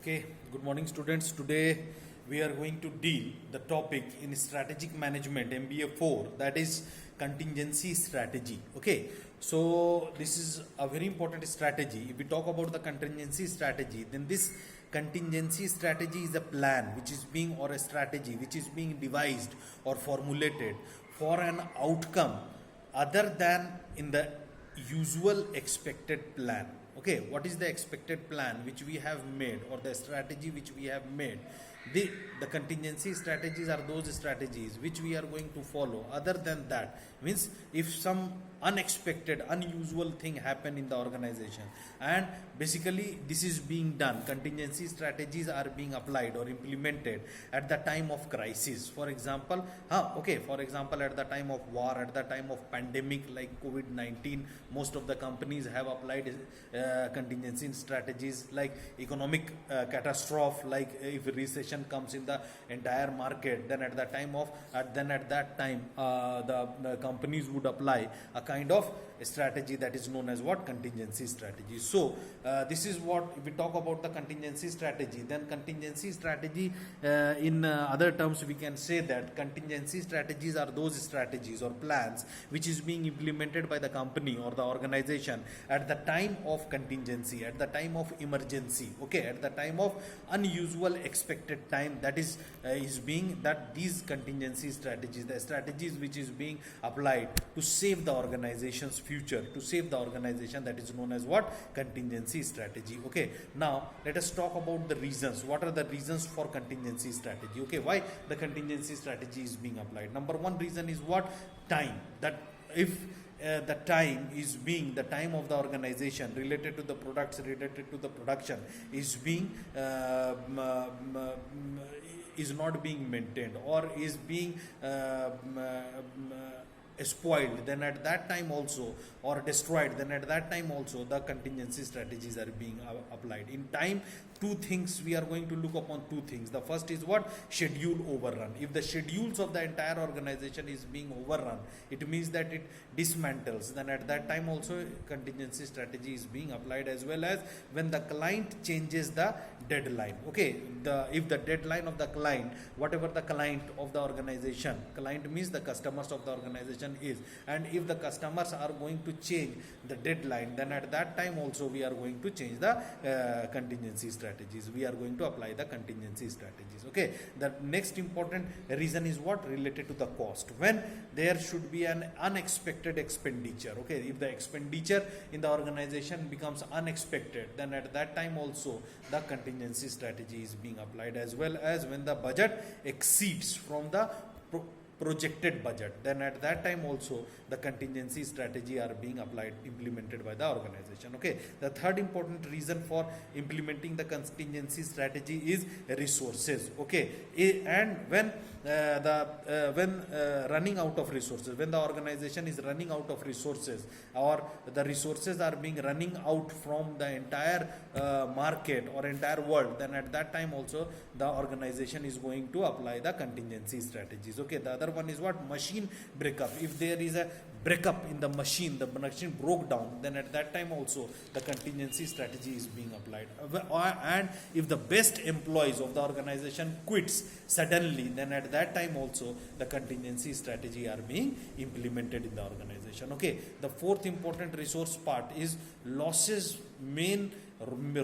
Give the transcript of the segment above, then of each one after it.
Okay, good morning students. Today we are going to deal the topic in strategic management MBA 4, that is contingency strategy. Okay, so this is a very important strategy. If we talk about the contingency strategy, then this contingency strategy is a plan which is being, or a strategy which is being devised or formulated for an outcome other than in the usual expected plan. Okay, what is the expected plan which we have made, or the strategy which we have made? The contingency strategies are those strategies which we are going to follow. Other than that, means if some unexpected, unusual thing happen in the organization, and basically this is being done, contingency strategies are being applied or implemented at the time of crisis. For example, for example, at the time of war, at the time of pandemic like COVID-19, most of the companies have applied contingency strategies. Like economic catastrophe, like if recession comes in the entire market, then at that time the companies would apply a kind of strategy that is known as what? Contingency strategy. So this is what, if we talk about the contingency strategy, then contingency strategy in other terms we can say that contingency strategies are those strategies or plans which is being implemented by the company or the organization at the time of contingency, at the time of emergency, okay, at the time of unusual expected time. That is being that these contingency strategies, the strategies which is being applied to save the organization's future, to save the organization, that is known as what? Contingency strategy. Okay, now let us talk about the reasons. What are the reasons for contingency strategy? Okay, why the contingency strategy is being applied? Number one reason is what? Time. That if the time is being, the time of the organization related to the products, related to the production is being is not being maintained, or is being spoiled, then at that time also, or destroyed, then at that time also the contingency strategies are being applied. In time, two things we are going to look upon. Two things. The first is what? Schedule overrun. If the schedules of the entire organization is being overrun, it means that it dismantles, then at that time also contingency strategy is being applied. As well as when the client changes the deadline. Okay, if the deadline of the client, whatever the client of the organization, client means the customers of the organization is, and if the customers are going to change the deadline, then at that time also we are going to change the contingency strategies. We are going to apply the contingency strategies. Okay, the next important reason is what? Related to the cost. When there should be an unexpected expenditure. Okay, if the expenditure in the organization becomes unexpected, then at that time also the contingency strategy is being applied. As well as when the budget exceeds from the projected budget, then at that time also the contingency strategy are being applied, implemented by the organization. Okay, the third important reason for implementing the contingency strategy is resources. Okay, and when running out of resources, when the organization is running out of resources, or the resources are being running out from the entire market or entire world, then at that time also the organization is going to apply the contingency strategies. Okay, the other one is what? Machine breakup. If there is a breakup in the machine broke down, then at that time also the contingency strategy is being applied. And if the best employees of the organization quits suddenly, then at that time also the contingency strategy are being implemented in the organization. Okay, the fourth important resource part is losses main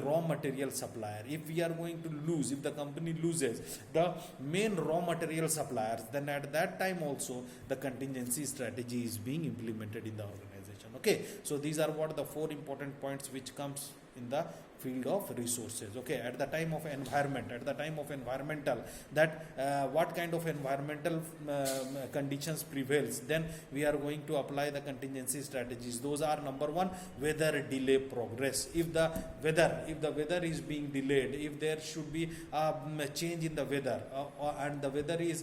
raw material supplier. If we are going to lose, if the company loses the main raw material suppliers, then at that time also the contingency strategy is being implemented in the organization. Okay, so these are what the four important points which comes in the field of resources. Okay, at the time of environment, at the time of environmental, that what kind of environmental conditions prevails, then we are going to apply the contingency strategies. Those are: number one, weather delay progress. If the weather is being delayed, if there should be a change in the weather, and the weather is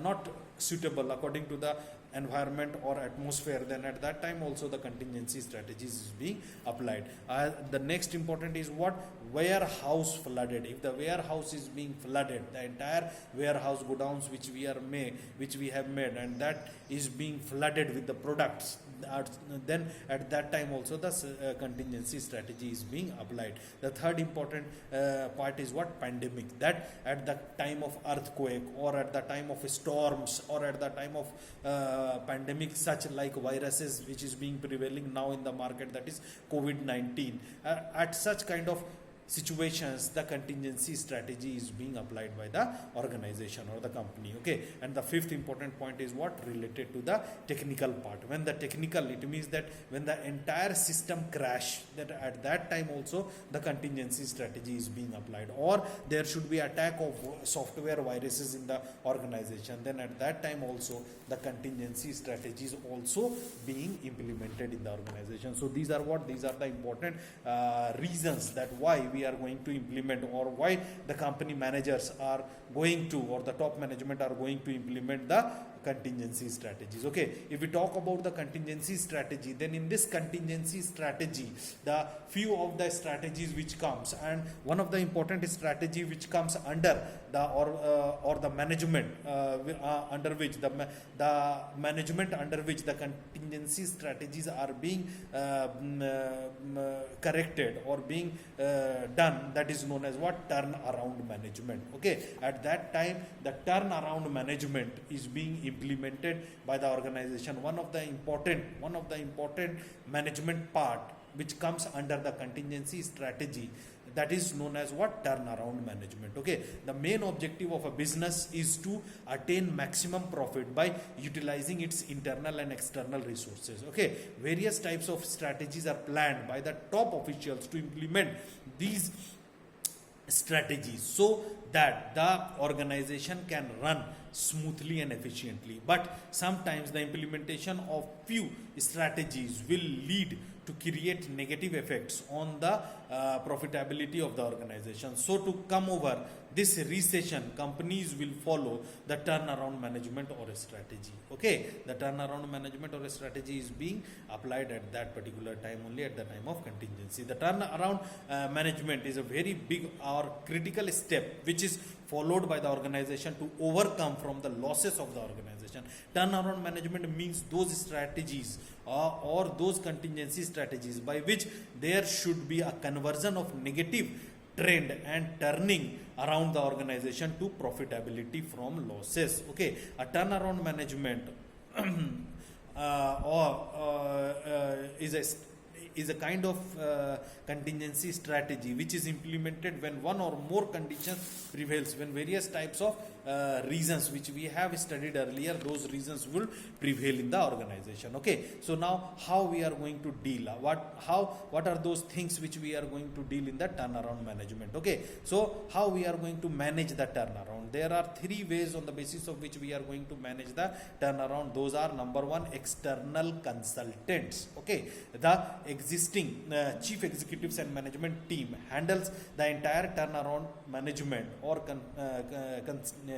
not suitable according to the environment or atmosphere, then at that time also the contingency strategies is being applied. The next important is what? Warehouse flooded. If the warehouse is being flooded, the entire warehouse godowns which we have made, and that is being flooded with the products, then at that time also the contingency strategy is being applied. The third important part is what? Pandemic. That at the time of earthquake, or at the time of storms, or at the time of pandemic such like viruses which is being prevailing now in the market, that is COVID-19, at such kind of situations the contingency strategy is being applied by the organization or the company. Okay, and the fifth important point is what? Related to the technical part. When the technical, it means that when the entire system crash, that at that time also the contingency strategy is being applied, or there should be attack of software viruses in the organization, then at that time also the contingency strategy is also being implemented in the organization. So these are what? These are the important reasons that why we are going to implement, or why the company managers are going to, or the top management are going to implement the contingency strategies. Okay, if we talk about the contingency strategy, then in this contingency strategy the few of the strategies which comes, and one of the important strategy which comes under the or the management under which the management under which the contingency strategies are being corrected or being done, that is known as what? Turnaround management. Okay, at that time the turnaround management is being implemented by the organization. One of the important management part which comes under the contingency strategy, that is known as what? Turnaround management. Okay, the main objective of a business is to attain maximum profit by utilizing its internal and external resources. Okay, various types of strategies are planned by the top officials to implement these strategies so that the organization can run smoothly and efficiently. But sometimes the implementation of few strategies will lead to create negative effects on the profitability of the organization. So to come over this recession, companies will follow the turnaround management or a strategy. Okay, the turnaround management or a strategy is being applied at that particular time, only at the time of contingency. The turnaround management is a very big or critical step which is followed by the organization to overcome from the losses of the organization. Turnaround management means those strategies or those contingency strategies by which there should be a conversion of negative trend and turning around the organization to profitability from losses. Okay, a turnaround management is a kind of contingency strategy which is implemented when one or more conditions prevails, when various types of reasons which we have studied earlier, those reasons will prevail in the organization. Okay, so now how we are going to deal, what are those things which we are going to deal in the turnaround management. Okay, so how we are going to manage the turnaround? There are three ways on the basis of which we are going to manage the turnaround. Those are: number one, external consultants. Okay, the existing chief executives and management team handles the entire turnaround management or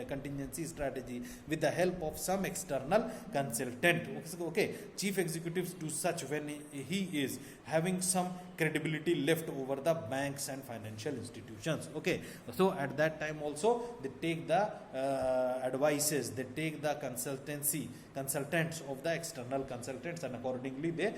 contingency strategy with the help of some external consultant. Okay, chief executives do such when he is having some credibility left over the banks and financial institutions. Okay, so at that time also they take the advices, they take the consultants of the external consultants, and accordingly they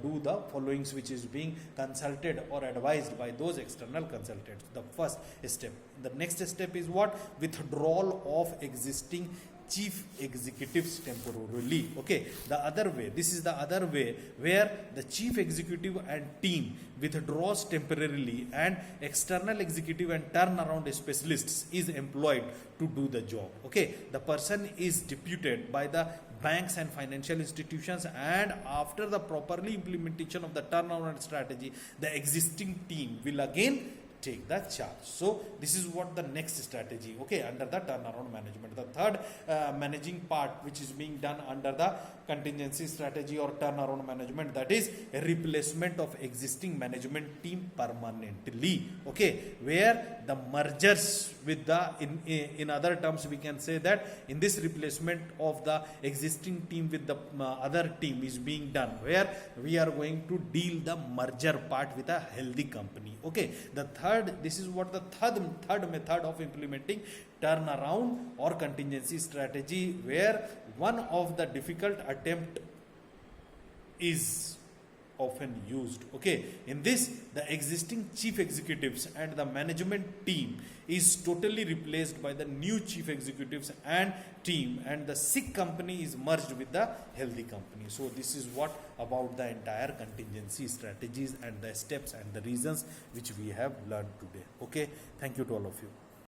do the followings which is being consulted or advised by those external consultants. The first step. The next step is what? Withdrawal of existing chief executives temporarily. Okay, the other way, this is the other way where the chief executive and team withdraws temporarily and external executive and turnaround specialists is employed to do the job. Okay, the person is deputed by the banks and financial institutions, and after the properly implementation of the turnaround strategy, the existing team will again take the charge. So this is what the next strategy, okay, under the turnaround management. The third managing part which is being done under the contingency strategy or turnaround management, that is a replacement of existing management team permanently. Okay, where the mergers with the in other terms we can say that in this replacement of the existing team with the other team is being done, where we are going to deal the merger part with a healthy company. Okay, the third, this is what the third method of implementing turnaround or contingency strategy, where one of the difficult attempt is often used. Okay, in this, the existing chief executives and the management team is totally replaced by the new chief executives and team, and the sick company is merged with the healthy company. So this is what about the entire contingency strategies and the steps and the reasons which we have learned today. Okay, thank you to all of you.